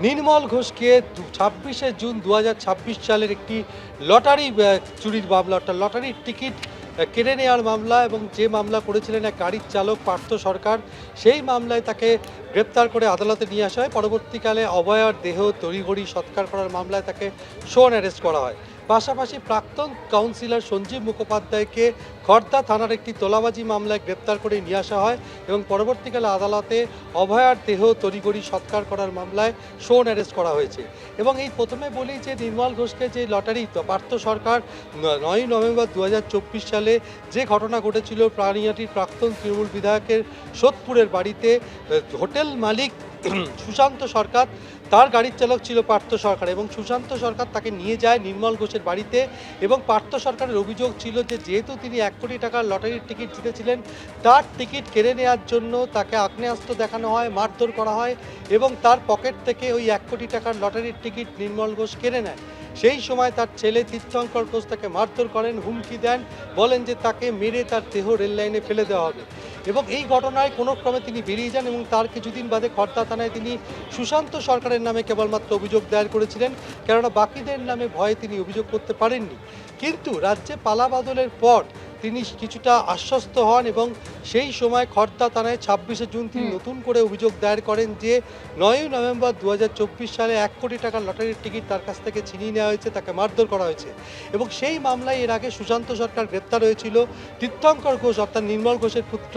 নির্মল ঘোষকে 26শে জুন 2026 সালের একটি লটারি চুরির মামলা, অর্থাৎ লটারির টিকিট কেড়ে নেওয়ার মামলা, এবং যে মামলা করেছিলেন এক গাড়ির চালক পার্থ সরকার, সেই মামলায় তাকে গ্রেপ্তার করে আদালতে নিয়ে আসা হয়। পরবর্তীকালে অভয়ার দেহ তড়িঘড়ি সৎকার করার মামলায় তাকে শোন অ্যারেস্ট করা হয়। পাশাপাশি প্রাক্তন কাউন্সিলর সঞ্জীব মুখোপাধ্যায়কে খড়দা থানার একটি তোলাবাজি মামলায় গ্রেপ্তার করে নিয়ে আসা হয় এবং পরবর্তীকালে আদালতে অভয়ার দেহ তড়িঘড়ি সৎকার করার মামলায় শোন অ্যারেস্ট করা হয়েছে। এবং এই প্রথমে বলি যে নির্মল ঘোষকে যে লটারি পার্থ সরকার 9ই নভেম্বর 2024 সালে যে ঘটনা ঘটেছিল, প্রাণিয়াটির প্রাক্তন তৃণমূল বিধায়কের সোদপুরের বাড়িতে হোটেল মালিক সুশান্ত সরকার, তার গাড়ির চালক ছিল পার্থ সরকার, এবং সুশান্ত সরকার তাকে নিয়ে যায় নির্মল ঘোষের বাড়িতে। এবং পার্থ সরকারের অভিযোগ ছিল যে যেহেতু তিনি 1 কোটি টাকার লটারির টিকিট জিতেছিলেন, তার টিকিট কেড়ে নেওয়ার জন্য তাকে আগ্নেয়াস্ত্র দেখানো হয়, মারধর করা হয় এবং তার পকেট থেকে ওই 1 কোটি টাকার লটারির টিকিট নির্মল ঘোষ কেড়ে নেয়। সেই সময় তার ছেলে তীর্থঙ্কর ঘোষ তাকে মারধর করেন, হুমকি দেন, বলেন যে তাকে মেরে তার দেহ রেল লাইনে ফেলে দেওয়া হবে। এবং এই ঘটনায় কোনো ক্রমে তিনি বেরিয়ে যান এবং তার কিছুদিন বাদে খড়দা থানায় তিনি সুশান্ত সরকারের নামে কেবলমাত্র অভিযোগ দায়ের করেছিলেন, কেননা বাকিদের নামে ভয়ে তিনি অভিযোগ করতে পারেননি। কিন্তু রাজ্যে পালাবদলের পর তিনি কিছুটা আশ্বস্ত হন এবং সেই সময় খড়দা থানায় 26শে জুন তিনি নতুন করে অভিযোগ দায়ের করেন যে 9ই নভেম্বর 2024 সালে 1 কোটি টাকার লটারির টিকিট তার কাছ থেকে ছিনিয়ে নেওয়া হয়েছে, তাকে মারধর করা হয়েছে। এবং সেই মামলায় এর আগে সুশান্ত সরকার গ্রেপ্তার হয়েছিল। তীর্থঙ্কর ঘোষ অর্থাৎ নির্মল ঘোষের পুত্র,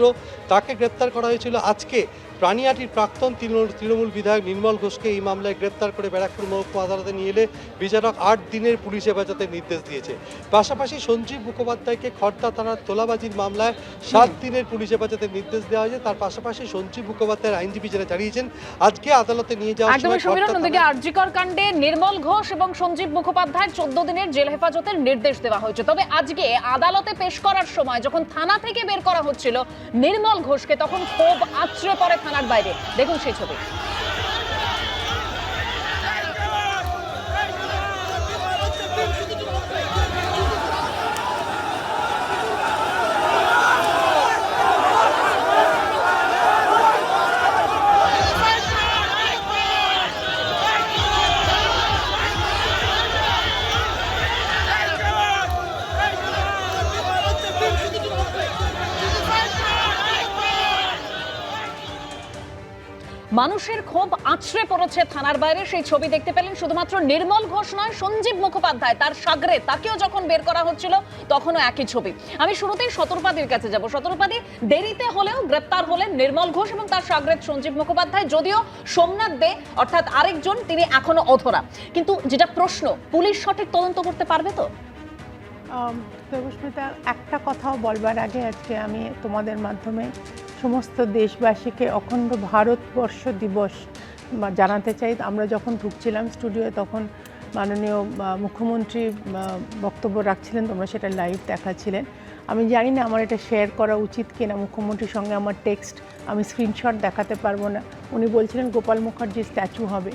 তাকে গ্রেপ্তার করা হয়েছিল। আজকে প্রাণিয়াটির প্রাক্তন তৃণমূল বিধায়ক নির্মল ঘোষকে এই মামলায় গ্রেপ্তার করে ব্যারাকপুর মহকুমা আদালতে নিয়ে এলে বিচারক 8 দিনের পুলিশ হেফাজতের নির্দেশ দিয়েছে। পাশাপাশি সঞ্জীব মুখোপাধ্যায়কে খড়দা থানার তোলাবাজির মামলায় 7 দিনের পুলিশ হেফাজতের নির্দেশ দেওয়া হয়েছে। তার পাশাপাশি সঞ্জীব মুখোপাধ্যায়ের আইনজীবী যারা জানিয়েছেন আজকে আদালতে নিয়ে যাওয়ার সময় আরজিকর কাণ্ডে নির্মল ঘোষ এবং সঞ্জীব মুখোপাধ্যায় 14 দিনের জেল হেফাজতের নির্দেশ দেওয়া হয়েছে। তবে আজকে আদালতে পেশ করার সময় যখন থানা থেকে বের করা হচ্ছিল নির্মল ঘোষকে, তখন ক্ষোভ আছড়ে পড়ে থানার বাইরে। দেখুন সেই ছবি। মানুষের ক্ষোভ আছড়ে পড়েছে থানার বাইরে, সেই ছবি দেখতে পেলেন। শুধুমাত্র নির্মল ঘোষ নয়, সঞ্জীব মুখোপাধ্যায় তার সাগরে, তাকেও যখন বের করা হচ্ছিল তখনও একই ছবি। আমি শুরুতেই শতরূপাদির কাছে যাব। শতরূপাদি, দেরিতে হলেও গ্রেপ্তার হলেন নির্মল ঘোষ এবং তার সাগরে সঞ্জীব মুখোপাধ্যায়। যদিও সোমনাথ দে অর্থাৎ আরেকজন, তিনি এখনো অধরা। কিন্তু যেটা প্রশ্ন, পুলিশ সঠিক তদন্ত করতে পারবে তো? দেবস্মিতা, একটা কথাও বলবার আগে আজকে আমি তোমাদের মাধ্যমে সমস্ত দেশবাসীকে অখণ্ড ভারতবর্ষ দিবস জানাতে চাই। আমরা যখন ঢুকছিলাম স্টুডিওয়ে তখন মাননীয় মুখ্যমন্ত্রী বক্তব্য রাখছিলেন, তোমরা সেটা লাইভ দেখাচ্ছিলেন। আমি জানি না আমার এটা শেয়ার করা উচিত কিনা, মুখ্যমন্ত্রীর সঙ্গে আমার টেক্সট আমি স্ক্রিনশট দেখাতে পারবো না। উনি বলছিলেন গোপাল মুখার্জির স্ট্যাচু হবে,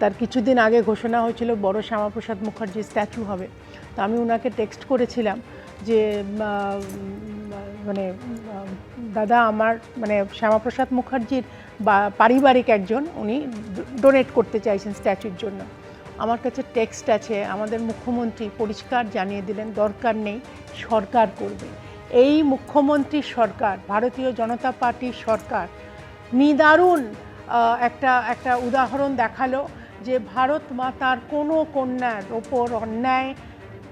তার কিছুদিন আগে ঘোষণা হয়েছিল বড় শ্যামাপ্রসাদ মুখার্জির স্ট্যাচু হবে। তো আমি ওনাকে টেক্সট করেছিলাম যে মানে দাদা, আমার মানে শ্যামাপ্রসাদ মুখার্জির পারিবারিক একজন, উনি ডোনেট করতে চাইছেন স্ট্যাচুর জন্য। আমার কাছে টেক্সট আছে, আমাদের মুখ্যমন্ত্রী পরিষ্কার জানিয়ে দিলেন দরকার নেই, সরকার করবে। এই মুখ্যমন্ত্রীর সরকার, ভারতীয় জনতা পার্টির সরকার নিদারুণ একটা উদাহরণ দেখালো যে ভারত মাতার কোনো কন্যার ওপর অন্যায়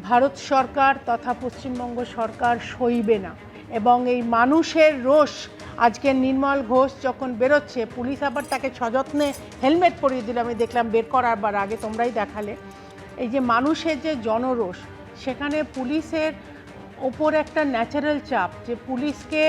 ভারত সরকার তথা পশ্চিমবঙ্গ সরকার সইবে না। এবং এই মানুষের রোষ, আজকে নির্মল ঘোষ যখন বেরোচ্ছে, পুলিশ আবার তাকে সযত্নে হেলমেট পরিয়ে দিল, আমি দেখলাম বের করার আগে, তোমরাই দেখালে। এই যে মানুষের যে জনরোষ, সেখানে পুলিশের ওপর একটা ন্যাচারাল চাপ, যে পুলিশকে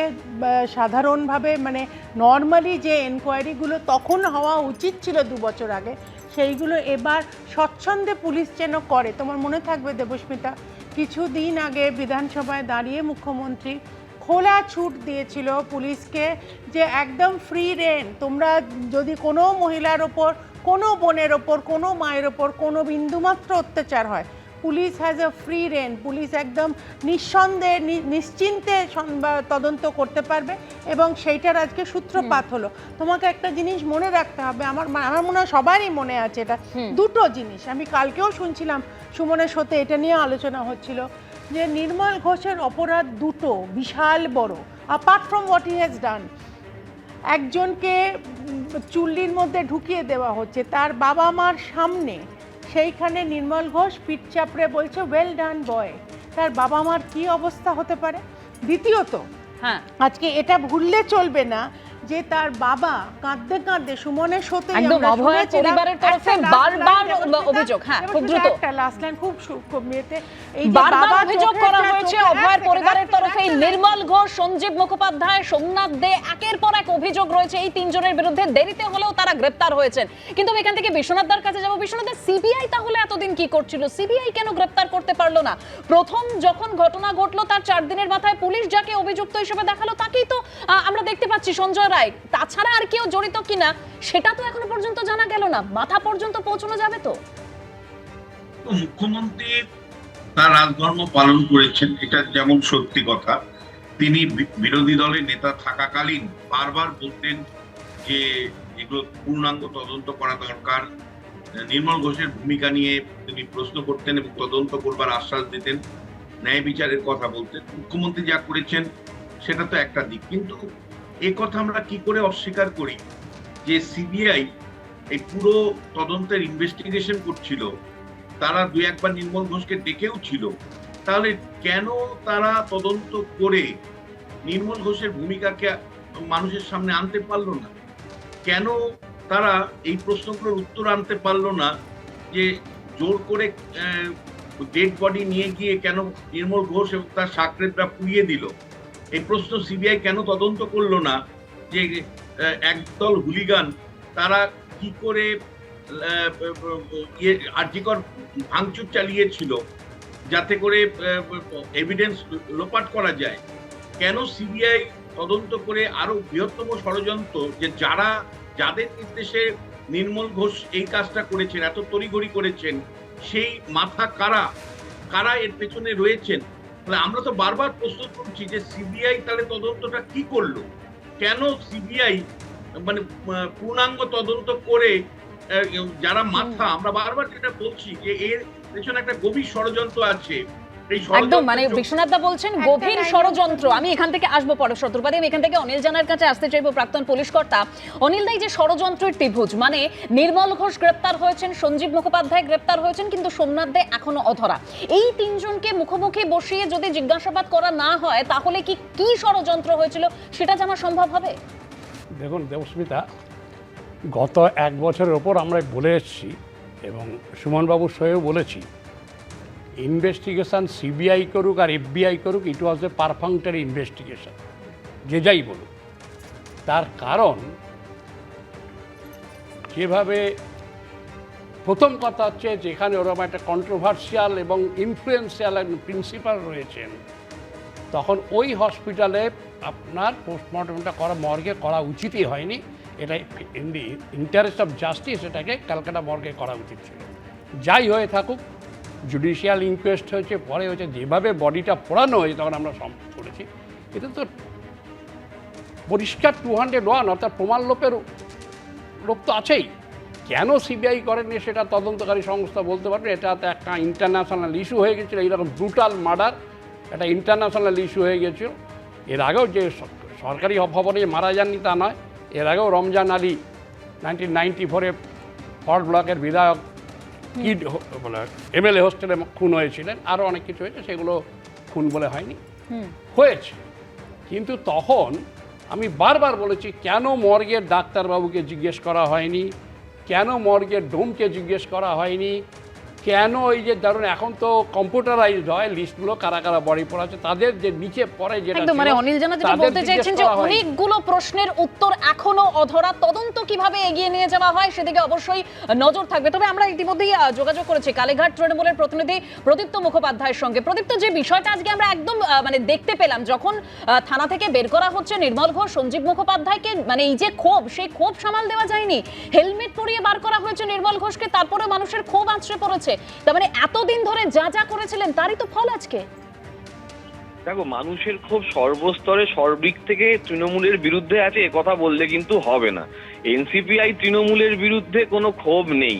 সাধারণভাবে মানে নর্মালি যে এনকোয়ারিগুলো তখন হওয়া উচিত ছিল 2 বছর আগে, সেইগুলো এবার স্বচ্ছন্দে পুলিশ যেন করে। তোমার মনে থাকবে দেবস্মিতা, কিছুদিন আগে বিধানসভায় দাঁড়িয়ে মুখ্যমন্ত্রী খোলা ছুট দিয়েছিল পুলিশকে যে একদম ফ্রি রেন, তোমরা যদি কোনো মহিলার ওপর, কোনো বোনের ওপর, কোনো মায়ের ওপর কোনো বিন্দুমাত্র অত্যাচার হয়, police has a free rein, police একদম নিঃসন্দেহে নিশ্চিন্তে তদন্ত করতে পারবে এবং সেইটার আজকে সূত্রপাত হলো। তোমাকে একটা জিনিস মনে রাখতে হবে, আমার মনে হয় সবারই মনে আছে এটা, দুটো জিনিস আমি কালকেও শুনছিলাম সুমনের সাথে এটা নিয়ে আলোচনা হচ্ছিল যে নির্মল ঘোষের অপরাধ দুটো বিশাল বড়, apart from what he has done. একজনকে চুল্লির মধ্যে ঢুকিয়ে দেওয়া হচ্ছে তার বাবা মার সামনে, সেইখানে নির্মল ঘোষ পিঠ চাপড়ে বলছে ওয়েল ডান বয়। তার বাবা মার কি অবস্থা হতে পারে? দ্বিতীয়ত, হ্যাঁ, আজকে এটা ভুললে চলবে না যে তার বাবা কাঁদতে কাঁদতে সুমনের সাথে একদম অভয় পরিবারের তরফে বারবার অভিযোগ, হ্যাঁ খুব দ্রুত একটা লাস্ট লাইন খুব মেয়েতে এই যে বারবার বাবা অভিযোগ করা হয়েছে অভয়ের পরিবারের তরফে নির্মল ঘোষ, সঞ্জীব মুখোপাধ্যায়, সোমনাথ দে, একের পর এক অভিযোগ রয়েছে এই তিনজনের বিরুদ্ধে। দেরিতে হলেও তারা গ্রেপ্তার হয়েছেন। কিন্তু এখান থেকে বিশ্বনাথদার কাছে যাবো। বিশ্বনাথ, সিবিআই তাহলে এতদিন কি করছিল? সিবিআই কেন গ্রেপ্তার করতে পারলো না? প্রথম যখন ঘটনা ঘটলো তার 4 দিনের মাথায় পুলিশ যাকে অভিযুক্ত হিসেবে দেখালো তাকেই তো আমরা দেখতে পাচ্ছি, সঞ্জয় রায়। তাছাড়া আর কেউ জড়িত কিনা সেটা তো এখনো পর্যন্ত জানা গেল না। মাথা পর্যন্ত পৌঁছানো যাবে তো? মুখ্যমন্ত্রী তার রাজধর্ম পালন করেছেন, এটা যেমন সত্যি কথা। তিনি বিরোধী দলের নেতা থাকাকালীন বারবার বলতেন যে এগুলো পূর্ণাঙ্গ তদন্ত করা দরকার। নির্মল ঘোষের ভূমিকা নিয়ে তিনি প্রশ্ন করতেন এবং তদন্ত করবার আশ্বাস দিতেন, ন্যায় বিচারের কথা বলতেন। মুখ্যমন্ত্রী যা করেছেন সেটা তো একটা দিক, কিন্তু এ কথা আমরা কি করে অস্বীকার করি যে সিবিআই এই পুরো তদন্তের ইনভেস্টিগেশন করছিল, তারা 2-1 নির্মল ঘোষকে ডেকেও ছিল। তাহলে কেন তারা তদন্ত করে নির্মল ঘোষের ভূমিকাকে মানুষের সামনে আনতে পারলো না? কেন তারা এই প্রশ্নগুলোর উত্তর আনতে পারলো না যে জোর করে ডেড বডি নিয়ে গিয়ে কেন নির্মল ঘোষ এবং তার সাকরেতরা পুড়িয়ে দিল? এই প্রশ্ন সিবিআই কেন তদন্ত করলো না যে একদল হুলিগান তারা কি করে আর্জিকর ভাঙচুর চালিয়েছিল যাতে করে এভিডেন্স লোপাট করা যায়? কেন সিবিআই তদন্ত করে আরো বৃহত্তম ষড়যন্ত্র যে যাদের নির্দেশে নির্মল ঘোষ এই কাজটা করেছেন, এত তড়িঘড়ি করেছেন, সেই মাথা কারা এর পেছনে রয়েছেন? তাহলে আমরা তো বারবার প্রশ্ন করছি যে সিবিআই তাহলে তদন্তটা কি করলো? কেন সিবিআই মানে পূর্ণাঙ্গ তদন্ত করে যারা মাথা, আমরা বারবার যেটা বলছি যে এর পেছনে একটা গভীর ষড়যন্ত্র আছে। একদম, মানে বিশ্বনাথ দা বলছেন গভীর ষড়যন্ত্র। আমি এখান থেকে আসবো পরে শত্রুপাতি, আমি এখান থেকে অনিল জানার কাছে আসতে চাইবো, প্রাক্তন পুলিশ কর্তা। অনিল দা, যে ষড়যন্ত্রের ত্রিভুজ, মানে নির্মল ঘোষ গ্রেপ্তার হয়েছেন, সঞ্জীব মুখোপাধ্যায় গ্রেপ্তার হয়েছেন, কিন্তু সোমনাথ দে এখনো অধরা। এই তিনজনকে মুখোমুখি বসিয়ে যদি জিজ্ঞাসাবাদ করা না হয় তাহলে কি ষড়যন্ত্র হয়েছিল সেটা জানা সম্ভব হবে? দেখুন দেবস্মিতা, গত 1 বছরের ওপর আমরা বলে এসেছি এবং সুমনবাবুর সঙ্গেও বলেছি, ইনভেস্টিগেশন সিবিআই করুক আর এফবিআই করুক, ইট ওয়াজ এ পারফাংটারি ইনভেস্টিগেশন, যে যাই বলুক। তার কারণ যেভাবে প্রথম কথা হচ্ছে যেখানে ওরকম একটা কন্ট্রোভার্সিয়াল এবং ইনফ্লুয়েন্সিয়াল প্রিন্সিপাল রয়েছেন, তখন ওই হসপিটালে আপনার পোস্টমর্টমটা মর্গে করা উচিতই হয়নি। এটা in the interest of justice এটাকে ক্যালকাটা মর্গে করা উচিত ছিল। যাই হয়ে থাকুক, জুডিশিয়াল ইনকোয়েস্ট হয়েছে, পরে হয়েছে, যেভাবে বডিটা পোড়ানো হয়েছে তখন আমরা সম্ভব করেছি। এটা তো পরিষ্কার 201, অর্থাৎ প্রমাণ লোপ তো আছেই। কেন সিবিআই করেনি সেটা তদন্তকারী সংস্থা বলতে পারবে। এটা তো একটা ইন্টারন্যাশনাল ইস্যু হয়ে গেছিলো, এইরকম ব্রুটাল মার্ডার একটা ইন্টারন্যাশনাল ইস্যু হয়ে গেছিল। এর আগেও যে সরকারি ভবনে মারা যাননি তা নয়, এর আগেও রমজান আলী 1994-এ ফর্ট ব্লকের বিধায়ক কিড বলে এমএলএ হোস্টেলে খুন হয়েছিলেন, আরও অনেক কিছু হয়েছে, সেগুলো খুন বলে হয়নি, হয়েছে। কিন্তু তখন আমি বারবার বলেছি কেন মর্গের ডাক্তারবাবুকে জিজ্ঞেস করা হয়নি, কেন মর্গের ডোমকে জিজ্ঞেস করা হয়নি, কেন ওই যে ধরুন এখন তো কম্পিউটারাইজড হয় লিস্টগুলো, কারা কারা বডি পড়াচ্ছে তাদের যে নিচে পড়ে যেটা একদম, মানে অনিল জানা যেটা বলতে চাইছেন যে অনেকগুলো প্রশ্নের উত্তর এখনো অধরা, তদন্ত কিভাবে এগিয়ে নিয়ে যাওয়া হয় সেদিকে অবশ্যই নজর থাকবে। তবে আমরা ইতিমধ্যেই যোগাযোগ করেছি কালীঘাট তৃণমূলের প্রতিনিধি প্রদীপ্ত মুখোপাধ্যায়ের সঙ্গে। প্রদীপ্ত, যে বিষয়টা আজকে আমরা একদম মানে দেখতে পেলাম, যখন থানা থেকে বের করা হচ্ছে নির্মল ঘোষ, সঞ্জীব মুখোপাধ্যায়কে, মানে এই যে ক্ষোভ, সেই ক্ষোভ সামাল দেওয়া যায়নি। হেলমেট পরিয়ে বার করা হয়েছে নির্মল ঘোষকে, তারপরে মানুষের ক্ষোভ আঁচড়ে পড়েছে। তার মানে এতদিন ধরে যা যা করেছিলেন তারই তো ফল আজকে। দেখো, মানুষের ক্ষোভ সর্বস্তরে সর্বদিক থেকে তৃণমূলের বিরুদ্ধে আছে, এ কথা বললে কিন্তু হবে না। এনসিপিআই তৃণমূলের বিরুদ্ধে কোনো ক্ষোভ নেই।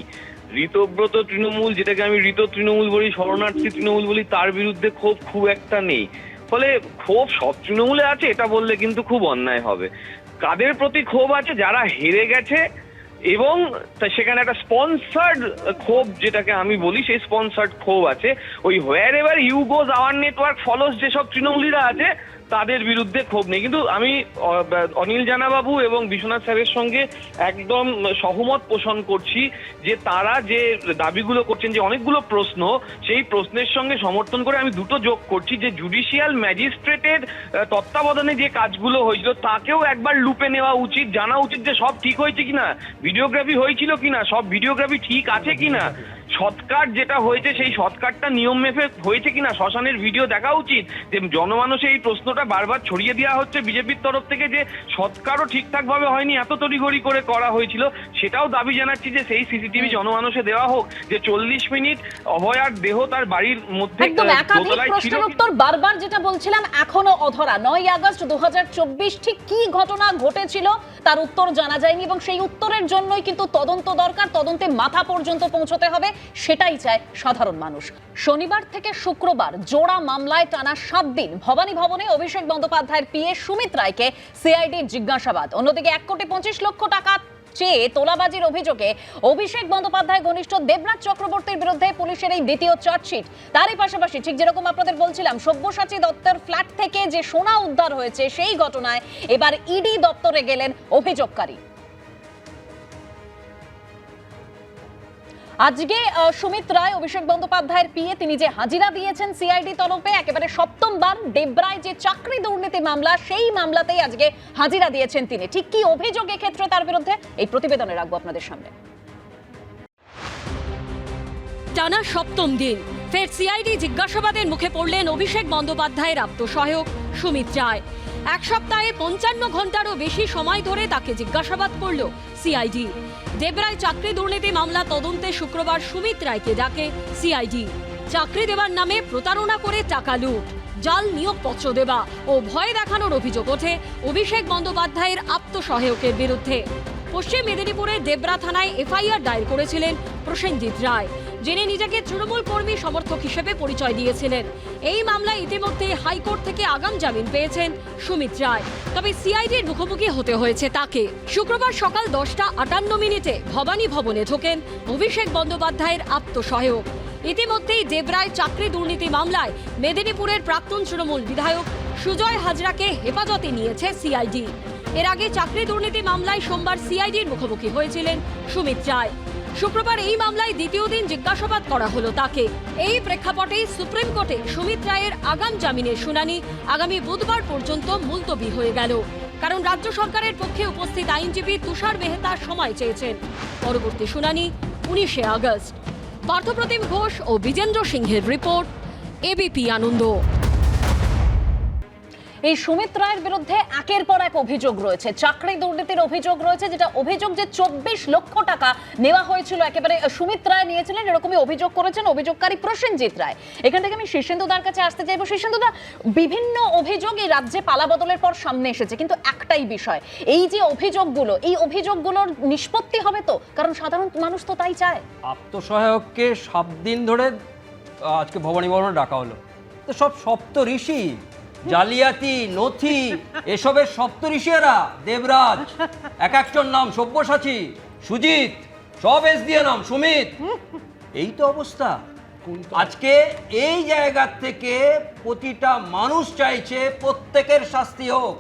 ঋতব্রত তৃণমূল, যেটাকে আমি ঋত তৃণমূল বলি, শরণার্থী তৃণমূল বলি, তার বিরুদ্ধে ক্ষোভ খুব একটা নেই। ফলে ক্ষোভ সব তৃণমূলে আছে এটা বললে কিন্তু খুব অন্যায় হবে। কাদের প্রতি ক্ষোভ আছে? যারা হেরে গেছে এবং সেখানে একটা স্পন্সার্ড ক্ষোভ, যেটাকে আমি বলি, সেই স্পন্সার্ড ক্ষোভ আছে। ওই wherever you goes our network follows যেসব তৃণমূলীরা আছে তাদের বিরুদ্ধে ক্ষোভ নেই। কিন্তু আমি অনিল জানাবাবু এবং বিশ্বনাথ স্যারের সঙ্গে একদম সহমত পোষণ করছি যে তারা যে দাবিগুলো করছেন, যে অনেকগুলো প্রশ্ন, সেই প্রশ্নের সঙ্গে সমর্থন করে আমি দুটো যোগ করছি যে জুডিশিয়াল ম্যাজিস্ট্রেটের তত্ত্বাবধানে যে কাজগুলো হয়েছিল তাকেও একবার লুপে নেওয়া উচিত, জানা উচিত যে সব ঠিক হয়েছে কিনা, ভিডিওগ্রাফি হয়েছিল কিনা, সব ভিডিওগ্রাফি ঠিক আছে কিনা, সৎকার যেটা হয়েছে সেই সৎকারটা নিয়ম মেপে হয়েছে কিনা, শ্মশানের ভিডিও দেখা উচিত। যে জনমানসে এই প্রশ্নটা বারবার ছড়িয়ে দেওয়া হচ্ছে বিজেপির তরফ থেকে যে সৎকারও ঠিকঠাক ভাবে হয়নি, এত তড়িঘড়ি করে করা হয়েছিল, সেটাও দাবি জানাচ্ছি যে সেই সিসিটিভি জনমানসে দেওয়া হোক। যে 40 মিনিট অভয়ার দেহ তার বাড়ির মধ্যে একদম একাধিক প্রশ্নের উত্তর বারবার যেটা বলছিলাম এখনো অধরা। 9 আগস্ট 2024 ঠিক কি ঘটনা ঘটেছিল তার উত্তর জানা যায়নি এবং সেই উত্তরের জন্যই কিন্তু তদন্ত দরকার, তদন্তে মাথা পর্যন্ত পৌঁছতে হবে, সেটাই চায় সাধারণ মানুষ। শনিবার থেকে শুক্রবার জোড়া মামলায় টানা 7 দিন ভবানী ভবনে অভিষেক বন্দ্যোপাধ্যায়ের পিএ সুমিত রায়কে সিআইডির জিজ্ঞাসাবাদ। অন্যদিকে 1,25,00,000 টাকা চেয়ে তোলাবাজির অভিযোগে অভিষেক বন্দ্যোপাধ্যায় ঘনিষ্ঠ দেবনাথ চক্রবর্তীর বিরুদ্ধে পুলিশের এই দ্বিতীয় চার্জশিট। তারই পাশাপাশি ঠিক যেরকম আপনাদের বলছিলাম, সব্যসাচী দত্তের ফ্ল্যাট থেকে যে সোনা উদ্ধার হয়েছে সেই ঘটনায় এবার ইডি দপ্তরে গেলেন অভিযোগকারী। আজকে সুমিত রায় অভিষেক বন্দ্যোপাধ্যায়ের পিএ, তিনি যে হাজিরা দিয়েছেন সিআইডি তরফে, একেবারে সপ্তমবার দেবরায় যে চাকরি দুর্নীতি মামলা, সেই মামলাতেই আজকে হাজিরা দিয়েছেন তিনি। ঠিক কি অভিযোগ এক্ষেত্রে তার বিরুদ্ধে, এই প্রতিবেদনে রাখবো আপনাদের সামনে। টানা 7ম দিন ফের সিআইডি জিজ্ঞাসাবাদের মুখে পড়লেন অভিষেক বন্দ্যোপাধ্যায়ের আত্মসহায়ক সুমিত রায়। এক সপ্তাহে 55 ঘন্টারও বেশি সময় ধরে তাকে জিজ্ঞাসাবাদ করল সিআইডি। দেবরায় চাকরি দুর্নীতি মামলা তদন্তে শুক্রবার সুমিত রায়কে ডাকে সিআইডি। চাকরি দেওয়ার নামে প্রতারণা করে টাকা লুট, জাল নিয়োগপত্র দেওয়া ও ভয় দেখানোর অভিযোগ ওঠে অভিষেক বন্দ্যোপাধ্যায়ের আত্মসহায়কের বিরুদ্ধে। পশ্চিম মেদিনীপুরের দেবরা থানায় এফআইআর দায়ের করেছিলেন প্রসেনজিৎ রায়, যিনি নিজেকে তৃণমূল কর্মী সমর্থক হিসেবে পরিচয় দিয়েছিলেন। এই মামলায় ইতিমধ্যে হাইকোর্ট থেকে আগাম জামিন পেয়েছেন সুমিত রায়, তবে সিআইডির মুখোমুখি হতে হয়েছে তাকে। শুক্রবার সকাল 10:58 ভবানী ভবনে ঢোকেন অভিষেক বন্দ্যোপাধ্যায়ের আত্মসহায়ক। ইতিমধ্যেই দেবরায় চাকরি দুর্নীতি মামলায় মেদিনীপুরের প্রাক্তন তৃণমূল বিধায়ক সুজয় হাজরাকে হেফাজতে নিয়েছে সিআইডি। এর আগে চাকরি দুর্নীতি মামলায় সোমবার সিআইডির মুখোমুখি হয়েছিলেন সুমিত রায়। শুক্রবার এই মামলায় দ্বিতীয় দিন জিজ্ঞাসাবাদ করা হলো তাকে। এই প্রেক্ষাপটে সুপ্রিম কোর্টে সুমিত রায়ের আগাম জামিনের শুনানি আগামী বুধবার পর্যন্ত মুলতবি হয়ে গেল, কারণ রাজ্য সরকারের পক্ষে উপস্থিত আইনজীবী তুষার মেহতা সময় চেয়েছেন। পরবর্তী শুনানি 19 আগস্ট। পার্থপ্রতিম ঘোষ ও বিজেন্দ্র সিংহের রিপোর্ট, এবিপি আনন্দ। এই সুমিত রায়ের বিরুদ্ধে একের পর এক অভিযোগ রয়েছে, চাকরি দুর্নীতির অভিযোগ রয়েছে, যেটা অভিযোগ যে 24 লক্ষ টাকা নেওয়া হয়েছিল, একেবারে সুমিত রায় নিয়েছিলেন, এরকমই অভিযোগ করেছেন অভিযোগকারী প্রসেনজিৎ রায়। এখান থেকে আমি শীর্ষেন্দুদার কাছে আসতে চাইবো। শীর্ষেন্দুদা, বিভিন্ন অভিযোগ এই রাজ্যে পালাবদলের পর সামনে এসেছে, কিন্তু একটাই বিষয়, এই যে অভিযোগগুলো, এই অভিযোগগুলোর নিষ্পত্তি হবে তো? কারণ সাধারণ মানুষ তো তাই চায়। আত্মসহায়ককে 7 দিন ধরে আজকে ভবানী ভবনে ডাকা হলো, তো সব সপ্তঋষি, জালিয়াতি নথি, এসবের সপ্তঋষিরা, দেবরাজ, এক একজন নাম, সব্যসাচী, সুজিত, সব এস দিয়ে নাম, সুমিত, এই তো অবস্থা আজকে। এই জায়গা থেকে প্রতিটা মানুষ চাইছে প্রত্যেকের শাস্তি হোক,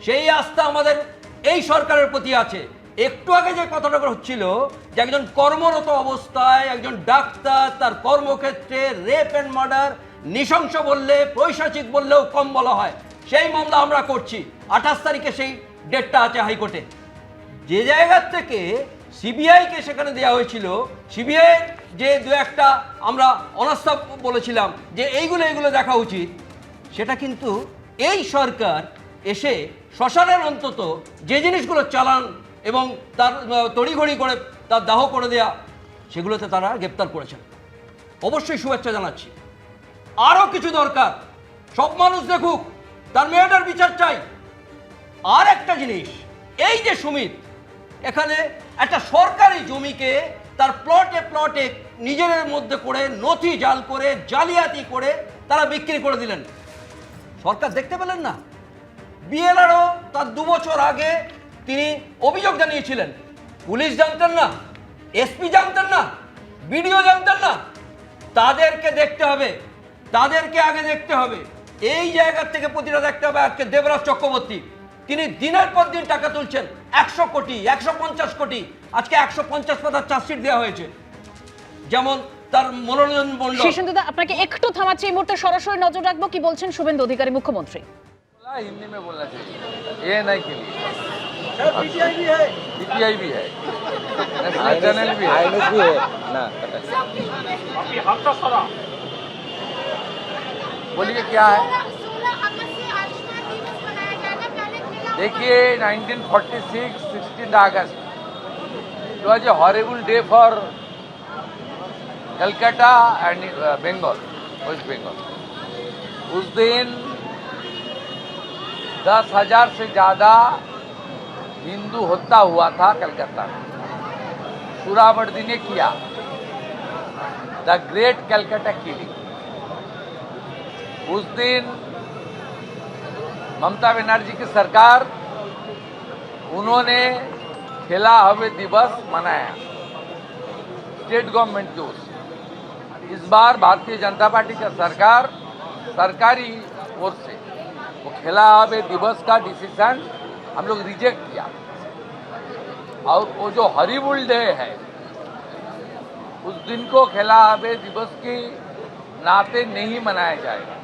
সেই আস্থা আমাদের এই সরকারের প্রতি আছে। একটু আগে যে কথাটা হচ্ছিল যে একজন কর্মরত অবস্থায় একজন ডাক্তার তার কর্মক্ষেত্রে রেপ অ্যান্ড মার্ডার, নৃশংস বললে পৈশাচিক বললেও কম বলা হয়, সেই মামলা আমরা করছি। 28 তারিখে সেই ডেটটা আছে হাইকোর্টে। যে জায়গার থেকে সিবিআইকে সেখানে দেওয়া হয়েছিল, সিবিআই যে দু একটা আমরা অনাস্থা বলেছিলাম যে এইগুলো দেখা উচিত, সেটা কিন্তু এই সরকার এসে শ্মশানের অন্তত যে জিনিসগুলো চালান এবং তার তড়িঘড়ি করে তার দাহ করে দেয়া, সেগুলোতে তারা গ্রেপ্তার করেছেন। অবশ্যই শুভেচ্ছা জানাচ্ছি। আরও কিছু দরকার, সব মানুষ দেখুক, তার মেয়েটার বিচার চাই। আর একটা জিনিস, এই যে সুমিত এখানে একটা সরকারি জমিকে তার প্লটে প্লটে নিজেদের মধ্যে করে নথি জাল করে জালিয়াতি করে তারা বিক্রি করে দিলেন, সরকার দেখতে পেলেন না? বিএলআরও তার 2 বছর আগে তিনি অভিযোগ জানিয়েছিলেন, পুলিশ জানতেন না, এসপি জানতেন না, বিডিও জানতেন না। তাদেরকে দেখতে হবে, তাদেরকে আগে দেখতে হবে। এই জায়গা থেকে প্রতিটা দেখতে হবে। আজকে দেবরাজ চক্রবর্তী তিনি দিনের পর দিন টাকা তুলছেন, 100 কোটি 150 কোটি, আজকে 150 পাতার চার্জশিট দেওয়া হয়েছে। যেমন তার মনোরঞ্জন মণ্ডল। শীর্ষেন্দুদা, আপনাকে একটু থামাচ্ছি, এই মুহূর্তে সরাসরি নজর রাখবো কি বলছেন শুভেন্দু অধিকারী মুখ্যমন্ত্রী। हिंदी में बोलना चाहिए, ये नहीं के लिए पीटीआई भी है, नेशनल चैनल भी है ना। बोलिए क्या है? देखिए 1946 16 अगस्त it was a horrible day for Calcutta and Bengal, West Bengal. उस दिन 10,000 से ज़्यादा हिंदू हत्या हुआ था कलकत्ता में। सुहरावर्दी ने किया द ग्रेट कलकत्ता किलिंग। उस दिन ममता बनर्जी की सरकार, उन्होंने खेला हवे दिवस मनाया स्टेट गवर्नमेंट की ओर से। इस बार भारतीय जनता पार्टी का सरकार सरकारी ओर से वो खेला हवे दिवस का डिसीजन हम लोग रिजेक्ट किया, और वो जो हॉरिबल डे है उस दिन को खेला हवे दिवस के नाते नहीं मनाया जाएगा।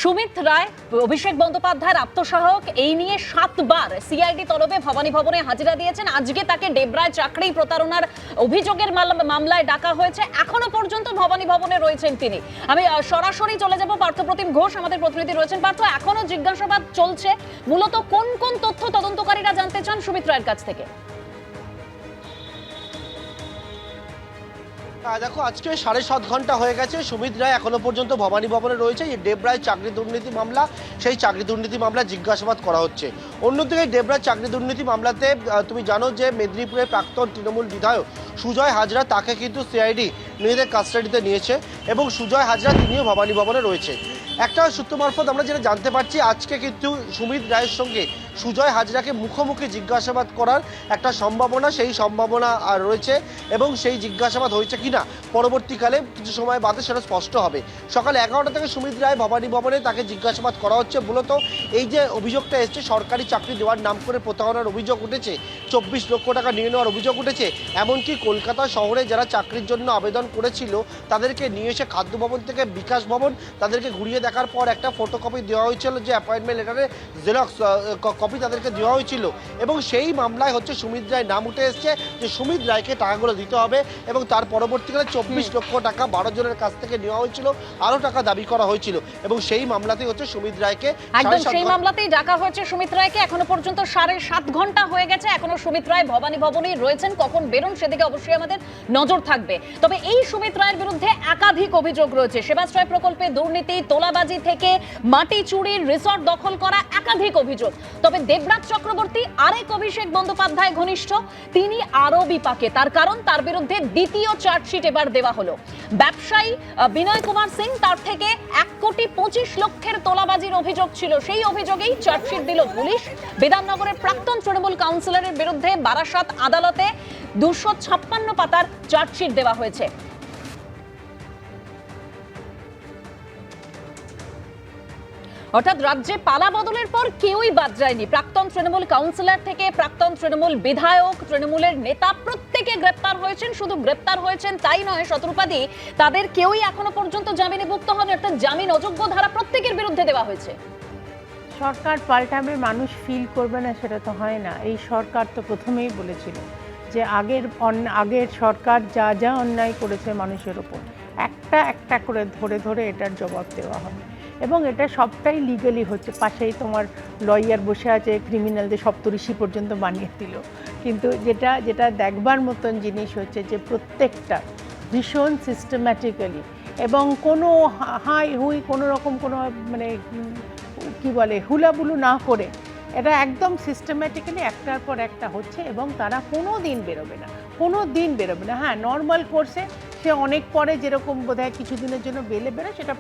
সুমিত রায়, অভিষেক বন্দ্যোপাধ্যায়ের আত্মসহায়ক, এই নিয়ে 7 বার সিআইডি তলবে ভবানী ভবনে হাজিরা দিয়েছেন। আজকে তাকে ডেবরায় চাকরি প্রতারণার অভিযোগের মামলায় ডাকা হয়েছে। এখনো পর্যন্ত ভবানী ভবনে রয়েছেন তিনি। আমি সরাসরি চলে যাব, পার্থপ্রতিম ঘোষ আমাদের প্রতিনিধি রয়েছেন। পার্থ, এখনো জিজ্ঞাসাবাদ চলছে, মূলত কোন কোন তথ্য তদন্তকারীরা জানতে চান সুমিত রায়ের কাছ থেকে? দেখো, আজকে 7.5 ঘন্টা হয়ে গেছে, সুমিত রায় এখনো পর্যন্ত ভবানী ভবনে রয়েছে। এই ডেবরায় চাকরি দুর্নীতি মামলা, সেই চাকরি দুর্নীতি মামলা জিজ্ঞাসাবাদ করা হচ্ছে। অন্যদিকে ডেবরায় চাকরি দুর্নীতি মামলাতে তুমি জানো যে মেদিনীপুরের প্রাক্তন তৃণমূল বিধায়ক সুজয় হাজরা, তাকে কিন্তু সিআইডি নিজেদের কাস্টাডিতে নিয়েছে এবং সুজয় হাজরা তিনিও ভবানী ভবনে রয়েছে। একটা সূত্র মারফত আমরা যেটা জানতে পারছি, আজকে কিন্তু সুমিত রায়ের সঙ্গে সুজয় হাজরাকে মুখোমুখি জিজ্ঞাসাবাদ করার একটা সম্ভাবনা, সেই সম্ভাবনা রয়েছে এবং সেই জিজ্ঞাসাবাদ হয়েছে কিনা পরবর্তীকালে কিছু সময় বাদে সেটা স্পষ্ট হবে। সকাল 11টা থেকে সুমিত রায় ভবানী ভবনে তাকে জিজ্ঞাসাবাদ করা হচ্ছে। মূলত এই যে অভিযোগটা এসছে, সরকারি চাকরি দেওয়ার নাম করে প্রতারণার অভিযোগ উঠেছে, 24 লক্ষ টাকা নিয়ে নেওয়ার অভিযোগ উঠেছে। এমনকি কলকাতা শহরে যারা চাকরির জন্য আবেদন করেছিল তাদেরকে নিয়ে এসে খাদ্য ভবন থেকে বিকাশ ভবন তাদেরকে ঘুরিয়ে দেখার পর একটা ফটোকপি দেওয়া হয়েছিল, যে অ্যাপয়েন্টমেন্ট লেটারে জেরক্স কপি তাদেরকে দেওয়া হয়েছিল। এবং সেই মামলায় হচ্ছে সুমিত রায় নাম উঠে এসছে যে সুমিত রায়কে টাকাগুলো দিতে হবে এবং তার পরবর্তীকালে 24 লক্ষ টাকা 12 জনের কাছ থেকে নেওয়া হয়েছিল, আরও টাকা দাবি করা হয়েছিল এবং সেই মামলাতেই হচ্ছে সুমিত রায়কে একদম সেই মামলাতেই ডাকা হয়েছে সুমিত রায়কে। এখনো পর্যন্ত 7.5 ঘন্টা হয়ে গেছে, এখনো সুমিত রায় ভবানী ভবনেই রয়েছেন। কখন বেরোন সেদিকে অবশ্যই আমাদের নজর থাকবে। তবে এই সুমিত রায়ের বিরুদ্ধে একাধিক অভিযোগ রয়েছে, সেবাশ্রয় প্রকল্পে দুর্নীতি, তোলাবাজি থেকে মাটি চুরি, রিসর্ট দখল করা, একাধিক অভিযোগ। তবে দেবরাজ চক্রবর্তী আরেক অভিষেক বন্দ্যোপাধ্যায় ঘনিষ্ঠ, তিনি আরও বিপাকে। তার কারণ, তার বিরুদ্ধে দ্বিতীয় চার্জশিট এবার দেওয়া হলো। ব্যবসায়ী বিনয় কুমার সিং, তার থেকে 1,25,00,000 তোলাবাজির অভিযোগ ছিল, সেই অভিযোগেই চার্জশিট দিল পুলিশ। বিধাননগরের প্রাক্তন তৃণমূল কাউন্সিলরের বিরুদ্ধে বারাসাত আদালতে 256 পাতার চার্জশিট দেওয়া হয়েছে। অর্থাৎ রাজ্যে পালা বদলের পর কেউই বাদ যায়নি। প্রাক্তন তৃণমূল কাউন্সিলর থেকে প্রাক্তন তৃণমূল বিধায়ক, তৃণমূলের নেতা প্রত্যেকে গ্রেপ্তার হয়েছেন। শুধু গ্রেপ্তার হয়েছেন তাই নয়, শতরূপাদি তাদের কেউই এখনো পর্যন্ত জামিনে মুক্ত হন, অর্থাৎ জামিন অযোগ্য ধারা প্রত্যেকের বিরুদ্ধে দেওয়া হয়েছে। সরকার পাল্টাবে, মানুষ ফিল করবে না, সেটা তো হয় না। এই সরকার তো প্রথমেই বলেছিল যে আগের সরকার যা যা অন্যায় করেছে মানুষের ওপর একটা একটা করে ধরে ধরে এটার জবাব দেওয়া হবে এবং এটা সবটাই লিগালি হচ্ছে। পাশেই তোমার লয়ার বসে আছে, ক্রিমিনালদের সপ্তঋষি পর্যন্ত বানিয়ে দিল। কিন্তু যেটা দেখবার মতন জিনিস হচ্ছে যে প্রত্যেকটা ভীষণ সিস্টেম্যাটিক্যালি, এবং কোনো হাই হুই কোনো রকম কোনো মানে কি বলে হুলাবুলু না করে এটা একদম সিস্টেম্যাটিক্যালি একটার পর একটা হচ্ছে, এবং তারা কোনো দিন বেরোবে না, কোনো দিন বেরোবে না। হ্যাঁ, নর্মাল কোর্সে সে অনেক পরে যেরকম বোধহয় কিছুদিনের জন্য বেলে বেরোয় সেটা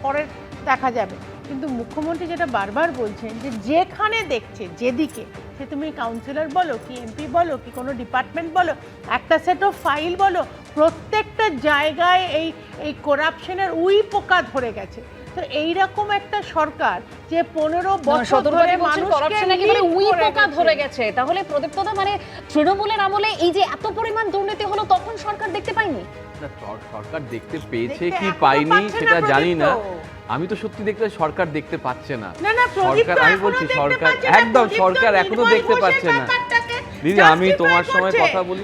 পরের দেখা যাবে, কিন্তু মুখ্যমন্ত্রী যেটা বারবার বলছেন যে যেখানে দেখছে যেদিকে, সে তুমি কাউন্সিলর বলো কি এমপি বলো কি কোনো ডিপার্টমেন্ট বলো, একটা সেট অফ ফাইল বলো, প্রত্যেকটা জায়গায় এই করাপশনের উই পোকা ধরে গেছে। তো এইরকম একটা সরকার যে 15 বছর ধরে মানুষকে উই পোকা ধরে গেছে, তাহলে প্রদীপ্তদা মানে তৃণমূলের আমলে এই যে এত পরিমাণ দুর্নীতি হলো তখন সরকার দেখতে পায়নি? সরকার দেখতে পেয়েছে কি পাইনি সেটা জানি না, আমি তো সত্যি দেখতে সরকার দেখতে পাচ্ছে না। সরকার, আমি বলছি সরকার একদম সরকার এখনো দেখতে পাচ্ছে না। দিদি আমি তোমার সময় কথা বলি,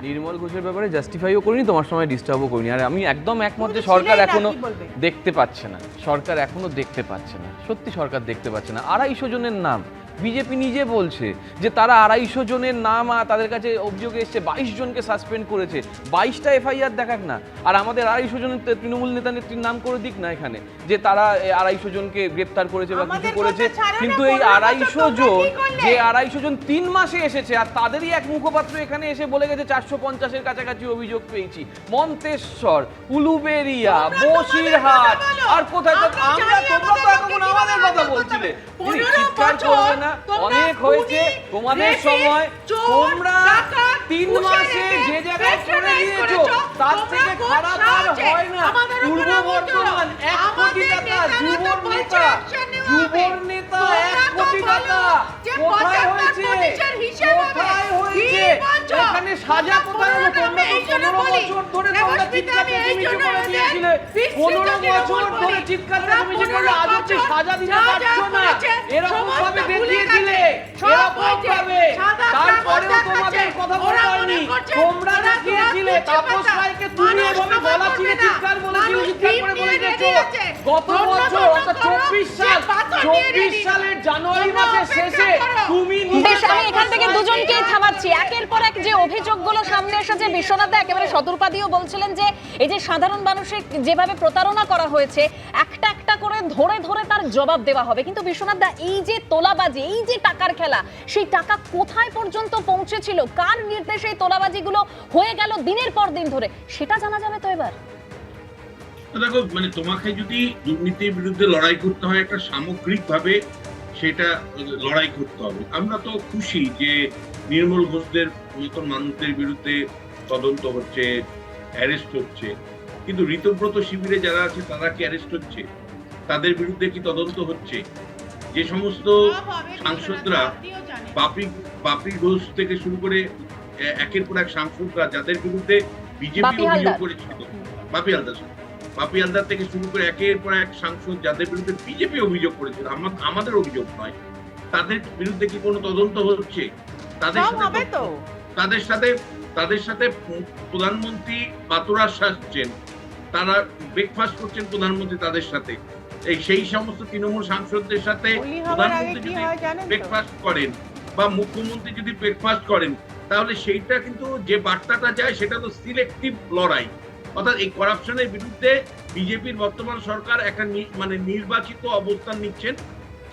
নির্মল ঘোষের ব্যাপারে জাস্টিফাইও করিনি, তোমার সময় ডিস্টার্বও করিনি, আর আমি একদম একমত যে সরকার এখনো দেখতে পাচ্ছে না, সরকার এখনো দেখতে পাচ্ছে না, সত্যি সরকার দেখতে পাচ্ছে না। 250 জনের নাম বিজেপি নিজে বলছে যে তারা 250 জনের নাম, আর তাদের কাছে অভিযোগ এসছে 22 জনকে সাসপেন্ড করেছে, 22টা এফআইআর দেখাক না, আর আমাদের 250 জনের তৃণমূল নেতা নেত্রীর নাম করে দিক না এখানে যে তারা 250 জনকে গ্রেপ্তার করেছে বা কিছু করেছে। কিন্তু এই 250 জন, যে 250 জন 3 মাসে এসেছে, আর তাদেরই এক মুখপাত্র এখানে এসে বলে গেছে 450-এর কাছাকাছি অভিযোগ পেয়েছি। মন্তেশ্বর, উলুবেড়িয়া, বসিরহাট, আর কোথায় আমরা, তোমরা তো এখন আমাদের কথা বলছিলে, চিৎকার করবে না, অনেক হয়েছে তোমাদের সময়, তোমরা 3 মাসে যে জায়গায় করে দিয়েছো তার থেকে খারাপ আর হয় না। পূর্ব বর্ধমান 1 কোটি টাকা, যুবর নেতা 1 কোটি টাকা, কোথায় হয়েছে, কোথায় হয়েছে, এখানে সাজা কোথায় হলো? তোমরা তো 15 বছর ধরে তোমরা চিৎকার চেঁচিমেচি করে দিয়েছিলে, 15 বছর ধরে চিৎকার চেঁচিমেচি করে আজ অব্দি সাজা দিতে পারছো না, এরকম ভাবে দেখিয়েছিলে, এরকম ভাবে, তারপরেও তোমাদের কথা বলা হয়নি, তোমরা দেখিয়েছিলে। তাপস রায়কে তুমি এভাবে গলা চিরে চিৎকার বলেছিলে, চিৎকার করে বলে গেছো গত বছর অর্থাৎ 24 সালের জানুয়ারি মাসের শেষে তুমি। বেশ, আমি এখান থেকে দুজনকেই থামাচ্ছি। একের পর এক যে অভিযোগগুলো সামনে এসেছে, বিশ্বনাথ দা একেবারে সতর্কবাদীও বলছিলেন যে এই যে সাধারণ মানুষের যেভাবে প্রতারণা করা হয়েছে একটা একটা করে ধরে ধরে তার জবাব দেওয়া হবে, কিন্তু বিশ্বনাথ দা এই যে তোলাবাজি, এই যে টাকার খেলা, সেই টাকা কোথায় পর্যন্ত পৌঁছেছিল, কার নির্দেশে এই তোলাবাজিগুলো হয়ে গেল দিনের পর দিন ধরে, সেটা জানা যাবে তো এবার। দেখো, মানে তোমাকে যদি দুর্নীতির বিরুদ্ধে লড়াই করতে হয় একটা সামগ্রিকভাবে সেটা লড়াই করতে হবে। আমরা তো খুশি যে নির্মল ঘোষদের মতন মানুষদের বিরুদ্ধে তদন্ত হচ্ছে, অ্যারেস্ট হচ্ছে, কিন্তু ঋতব্রত শিবিরে যারা আছে তারা কি অ্যারেস্ট হচ্ছে? তাদের বিরুদ্ধে কি তদন্ত হচ্ছে? যে সমস্ত সাংসদরা বাপি ঘোষ থেকে শুরু করে একের পর এক সাংসদরা যাদের বিরুদ্ধে বিজেপি অভিযোগ করেছিল, বাপি হালদার থেকে শুরু করে একের পর এক সাংসদ যাদের বিরুদ্ধে বিজেপি অভিযোগ করেছিল, আমাদের অভিযোগ নয়, তাদের বিরুদ্ধে কি কোনো তদন্ত হচ্ছে? তাদের সাথে প্রধানমন্ত্রী পাতোরা সাজছেন, তারা ব্রেকফাস্ট করছেন প্রধানমন্ত্রী তাদের সাথে। এই সেই সমস্ত তৃণমূল সাংসদদের সাথে প্রধানমন্ত্রী যদি ব্রেকফাস্ট করেন বা মুখ্যমন্ত্রী যদি ব্রেকফাস্ট করেন, তাহলে সেইটা কিন্তু যে বার্তাটা যায় সেটা তো সিলেক্টিভ লড়াই। অর্থাৎ এই করাপশনের বিরুদ্ধে বিজেপির বর্তমান সরকার একটা মানে নির্বাচিত অবস্থান নিচ্ছেন,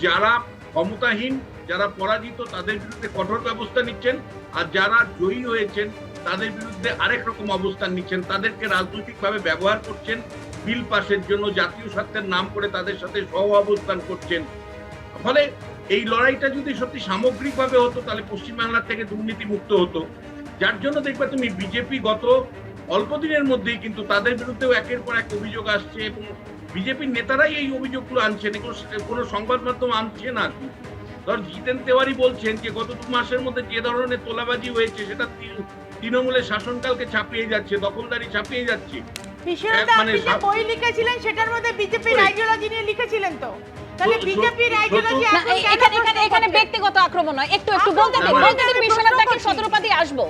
যারা ক্ষমতাহীন, যারা পরাজিত তাদের বিরুদ্ধে কঠোর ব্যবস্থা নিচ্ছেন, আর যারা জয়ী হয়েছেন তাদের বিরুদ্ধে আরেক রকম অবস্থান নিচ্ছেন, তাদেরকে রাজনৈতিকভাবে ব্যবহার করছেন, বিল পাসের জন্য জাতীয় স্বার্থের নাম করে তাদের সাথে সহ অবস্থান করছেন। ফলে এই লড়াইটা যদি সত্যি সামগ্রিকভাবে হতো তাহলে পশ্চিমবাংলার থেকে দুর্নীতি মুক্ত হতো। যার জন্য দেখবে তুমি বিজেপি গত অল্প দিনের মধ্যেই কিন্তু তাদের বিরুদ্ধেও একের পর এক অভিযোগ আসছে, এবং বিজেপির নেতারাই এই অভিযোগগুলো আনছেন, এগুলো কোনো সংবাদ মাধ্যম আনছে না। ধর জিতেন তেওয়ারি বলছেন যে গত 2 মাসের মধ্যে যে ধরনের তোলাবাজি হয়েছে সেটা তৃণমূলের শাসনকালকে ছাপিয়ে যাচ্ছে, দখলদারি ছাপিয়ে যাচ্ছে। মানে বই লিখেছিলেন সেটার মধ্যে বিজেপির আইডিওলজি নিয়ে লিখেছিলেন তো, তাহলে বিজেপির আইডিওলজি এখানে ব্যক্তিগত আক্রমণ নয়, একটু বলতে দিন বিশ্বনাথ দাকে সতর্কবাদী আসবো।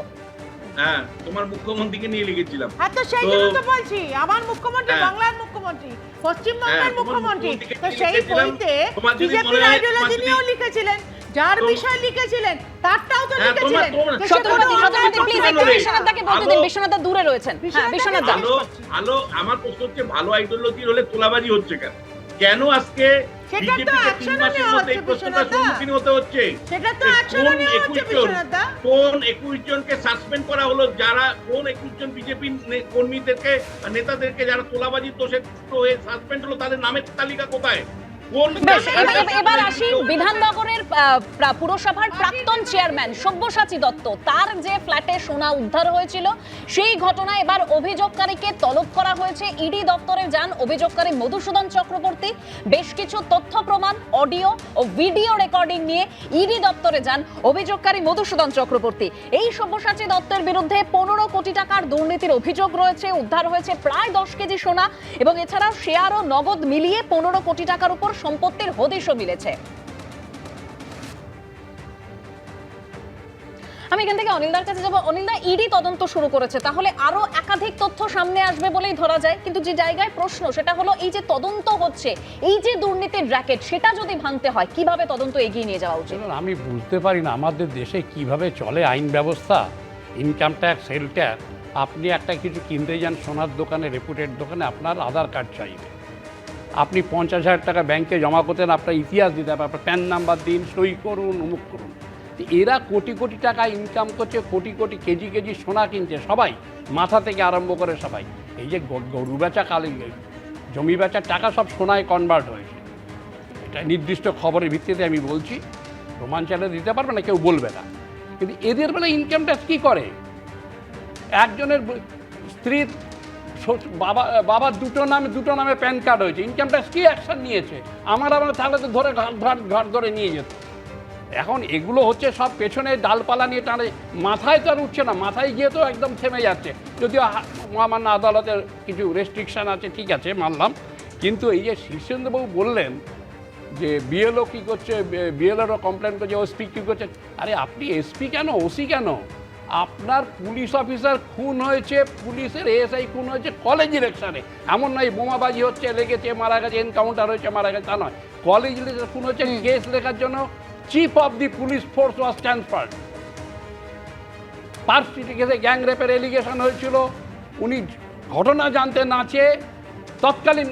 হ্যাঁ, তোমার মুখ্যমন্ত্রীকে নিয়ে লিখেছিলাম। হ্যাঁ, তো সেই জন্য তো বলছি আমার মুখ্যমন্ত্রী বাংলার মুখ্যমন্ত্রী, পশ্চিমবঙ্গের মুখ্যমন্ত্রী, তো সেই বইতে বিজেপির আইডিওলজি নিয়েও লিখেছিলেন যার বিষয় লিখেছিলেন তারটাও তো হ্যাঁ, তোমার- লিখেছিলেন। তোমার- তো সেটা তো শতপথী আমরা প্লিজ বলতে একটু পারি না। বিশ্বনাথ দাকে বলতে দিন, বিশ্বনাথ দা দূরে রয়েছেন। হ্যাঁ বিশ্বনাথ দা, ভালো আমার প্রশ্ন হচ্ছে, ভালো আইডিওলজি হলে তোলাবাজি হচ্ছে কেন? কেন আজকে সেটা তো বিজেপিকে 3 action মাসের নেওয়া মধ্যে এই হচ্ছে, প্রশ্নটার বিশ্বনাথ দা। সম্মুখীন হতে হচ্ছে? সেটা তো যে action কোন নেওয়া হচ্ছে, 21 জন, বিশ্বনাথ দা। কোন 21 জনকে সাসপেন্ড করা হলো, যারা কোন 21 জন বিজেপি কর্মীদেরকে নেতাদেরকে যারা তোলাবাজির দোষে সাসপেন্ড হলো, তাদের নামের তালিকা কোথায়? কোন বেশ, এবার আসি বিধাননগরের পুরসভার প্রাক্তন চেয়ারম্যান সব্যসাচী দত্ত, তার যে ফ্ল্যাটে সোনা উদ্ধার হয়েছিল সেই ঘটনায় এবার অভিযোগকারীকে তলব করা হয়েছে। ইডি দপ্তরে যান অভিযোগকারী মধুসূদন চক্রবর্তী, বেশ কিছু তথ্য প্রমাণ, অডিও ও ভিডিও রেকর্ডিং নিয়ে ইডি দপ্তরে যান অভিযোগকারী মধুসূদন চক্রবর্তী। এই সব্যসাচী দত্তের বিরুদ্ধে 15 কোটি টাকার দুর্নীতির অভিযোগ রয়েছে। উদ্ধার হয়েছে প্রায় 10 কেজি সোনা এবং এছাড়াও শেয়ার ও নগদ মিলিয়ে 15 কোটি টাকার উপর সম্পত্তির হদিশও মিলেছে। আমি এখান থেকে অনিলদার কাছে যাব। অনিলদা, ইডি তদন্ত শুরু করেছে, তাহলে আরো একাধিক তথ্য সামনে আসবে বলেই ধরা যায়, কিন্তু যে জায়গায় প্রশ্ন সেটা হলো এই যে তদন্ত হচ্ছে, এই যে দুর্নীতির র্যাকেট, সেটা যদি ভাঙতে হয় কিভাবে তদন্ত এগিয়ে নিয়ে যাওয়া উচিত? আমি বুঝতে পারি না আমাদের দেশে কিভাবে চলে আইন ব্যবস্থা, ইনকাম ট্যাক্স, সেল ট্যাক্স। আপনি একটা কিছু কিনতে যান সোনার দোকানে, রেপুটেড দোকানে, আপনার আধার কার্ড চাইবে। আপনি 50,000 টাকা ব্যাংকে জমা করতেন, আপনার ইতিহাস দিতে হবে, আপনার প্যান নাম্বার দিন, সই করুন, অমুক করুন। এরা কোটি কোটি টাকা ইনকাম করছে, কোটি কোটি কেজি কেজি সোনা কিনছে, সবাই মাথা থেকে আরম্ভ করে সবাই। এই যে গরু বেচা, কালি জমি বেচার টাকা সব সোনায় কনভার্ট হয়েছে। এটা নির্দিষ্ট খবরের ভিত্তিতে আমি বলছি, প্রমাণ চাইলে দিতে পারবে না, কেউ বলবে না। কিন্তু এদের বেলা ইনকাম ট্যাক্স কী করে? একজনের স্ত্রীর বাবার দুটো নামে প্যান কার্ড হয়েছে, ইনকাম ট্যাক্স কী অ্যাকশন নিয়েছে? আমার তাহলে তো ধরে ঘাট ধরে নিয়ে যেত। এখন এগুলো হচ্ছে সব পেছনে ডালপালা নিয়ে টানে, মাথায় তো আর উঠছে না, মাথায় গিয়ে তো একদম থেমে যাচ্ছে। যদিও মহামান্য আদালতের কিছু রেস্ট্রিকশান আছে, ঠিক আছে, মানলাম। কিন্তু এই যে শীর্ষেন্দ্রবাবু বললেন যে বিএলও কী করছে, বিএলওরও কমপ্লেন করছে, ওসপি কী করছে। আরে আপনি এসপি কেন, ওসি কেন? আপনার পুলিশ অফিসার খুন হয়েছে, পুলিশের এএসআই খুন হয়েছে কলেজ ইলেকশনে। এমন নয় বোমাবাজি হচ্ছে, লেগেছে, মারা গেছে, এনকাউন্টার হয়েছে, মারা গেছে, তা নয়। কলেজ ইলেকশনে খুন হয়েছে, কেস লেখার জন্য chief of the police force was transferred. Park স্ট্রিটে কেসে গ্যাং রেপের এলিগেশন হয়েছিল, উনি ঘটনা জানতে না চেয়ে তৎকালীন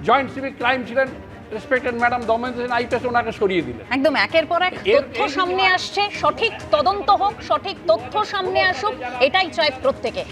জয়েন্ট সিভিক ক্রাইম ছিলেন respected madam Damayanti Sen IPS, ওনাকে সরিয়ে দিলেন। একদম একের পর এক তথ্য সামনে আসছে, সঠিক তদন্ত হোক, সঠিক তথ্য সামনে আসুক, এটাই চাই প্রত্যেকে।